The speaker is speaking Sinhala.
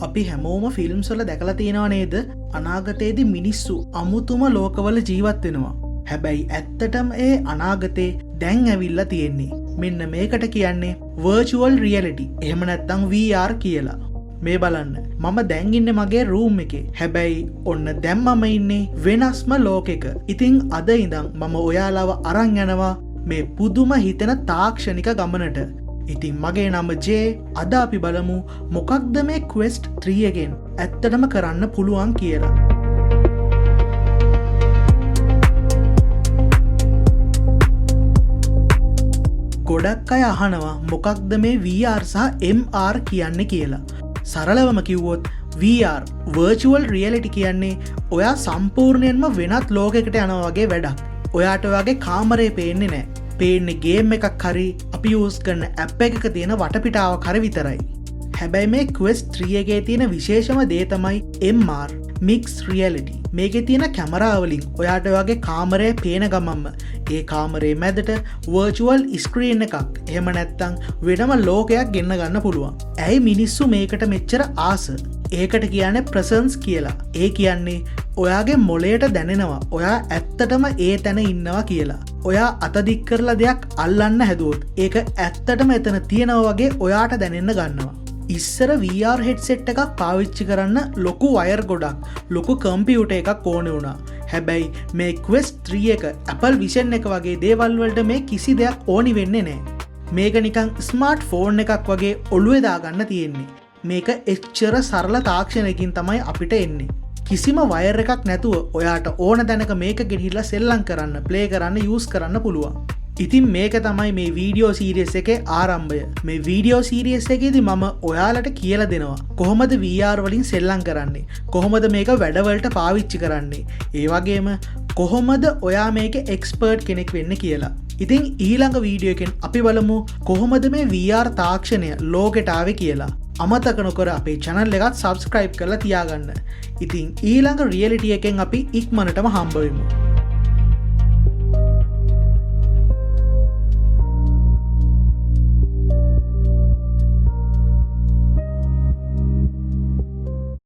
අපි හැමෝම ෆිල්ම්ස් වල දැකලා තියෙනවා නේද? අනාගතයේදී මිනිස්සු අමුතුම ලෝකවල ජීවත් වෙනවා. හැබැයි ඇත්තටම ඒ අනාගතේ දැන් ඇවිල්ලා තියෙන්නේ. මෙන්න මේකට කියන්නේ virtual reality. එහෙම නැත්නම් VR කියලා. මේ බලන්න. මම දැන් ඉන්නේ මගේ රූම් එකේ. හැබැයි ඔන්න දැන් මම ඉන්නේ වෙනස්ම ලෝකෙක. ඉතින් අද ඉඳන් මම ඔයාලව අරන් යනවා මේ පුදුම හිතෙන තාක්ෂණික ගමනට. ඉතින් මගේ නම ජේ. අද අපි බලමු මොකක්ද මේ Quest 3 එකෙන් ඇත්තටම කරන්න පුළුවන් කියලා. ගොඩක් අය අහනවා මොකක්ද මේ VR සහ MR කියන්නේ කියලා. සරලවම කිව්වොත් VR virtual reality කියන්නේ ඔයා සම්පූර්ණයෙන්ම වෙනත් ලෝකයකට යනවා වගේ වැඩක්. ඔයාට ඔයාගේ කාමරේ පේන්නේ නැහැ. පේන්නේ ගේම් එකක් හරි අපි යූස් කරන ඇප් එකක තියෙන වටපිටාවක් හරි විතරයි. හැබැයි මේ Quest 3 එකේ තියෙන විශේෂම දේ තමයි MR mixed reality. මේකේ තියෙන කැමරා වලින් ඔයාට ඔයාගේ කාමරේ පේන ගමන්ම ඒ කාමරේ මැදට virtual screen එකක් එහෙම නැත්නම් වෙනම ලෝකයක් ගෙන්න ගන්න පුළුවන්. ඇයි මිනිස්සු මේකට මෙච්චර ආස? ඒකට කියන්නේ presence කියලා. ඒ කියන්නේ ඔයාගේ මොළයට දැනෙනවා ඔයා ඇත්තටම ඒ තැන ඉන්නවා කියලා. ඔයා අතදික් කරලා දෙයක් අල්ලන්න හැදුවොත් ඒක ඇත්තටම එතන තියෙනවා වගේ ඔයාට දැනෙන්න ගන්නවා. ඉස්සර VR headset එකක් පාවිච්චි කරන්න ලොකු වයර් ගොඩක් ලොකු කම්පියුටර් එකක් ඕනේ වුණා. හැබැයි මේ Quest 3 එක Apple Vision එක වගේ දේවල් වලට මේ කිසි දෙයක් ඕනි වෙන්නේ නැහැ. මේක නිකන් ස්මාර්ට් ෆෝන් එකක් වගේ ඔළුවේ දාගන්න තියෙන්නේ. මේක එච්චර සරල තාක්ෂණයකින් තමයි අපිට එන්නේ. කිසිම වයර් එකක් නැතුව ඔයාට ඕන තැනක මේක ගෙනහිල්ලා සෙල්ලම් කරන්න, ප්ලේ කරන්න, යූස් කරන්න පුළුවන්. ඉතින් මේක තමයි මේ වීඩියෝ සීරීස් එකේ ආරම්භය. මේ වීඩියෝ සීරීස් එකේදී මම ඔයාලට කියලා දෙනවා කොහොමද VR වලින් සෙල්ලම් කරන්නේ, කොහොමද මේක වැඩවලට පාවිච්චි කරන්නේ, ඒ වගේම කොහොමද ඔයා මේකේ එක්ස්පර්ට් කෙනෙක් වෙන්න කියලා. ඉතින් ඊළඟ වීඩියෝ එකෙන් අපි බලමු කොහොමද මේ VR තාක්ෂණය ලෝකෙට ආවේ කියලා. අමතක නොකර අපේ channel එකත් subscribe කරලා තියාගන්න. ඉතින් ඊළඟ reality එකෙන් අපි ඉක්මනටම හම්බ වෙමු.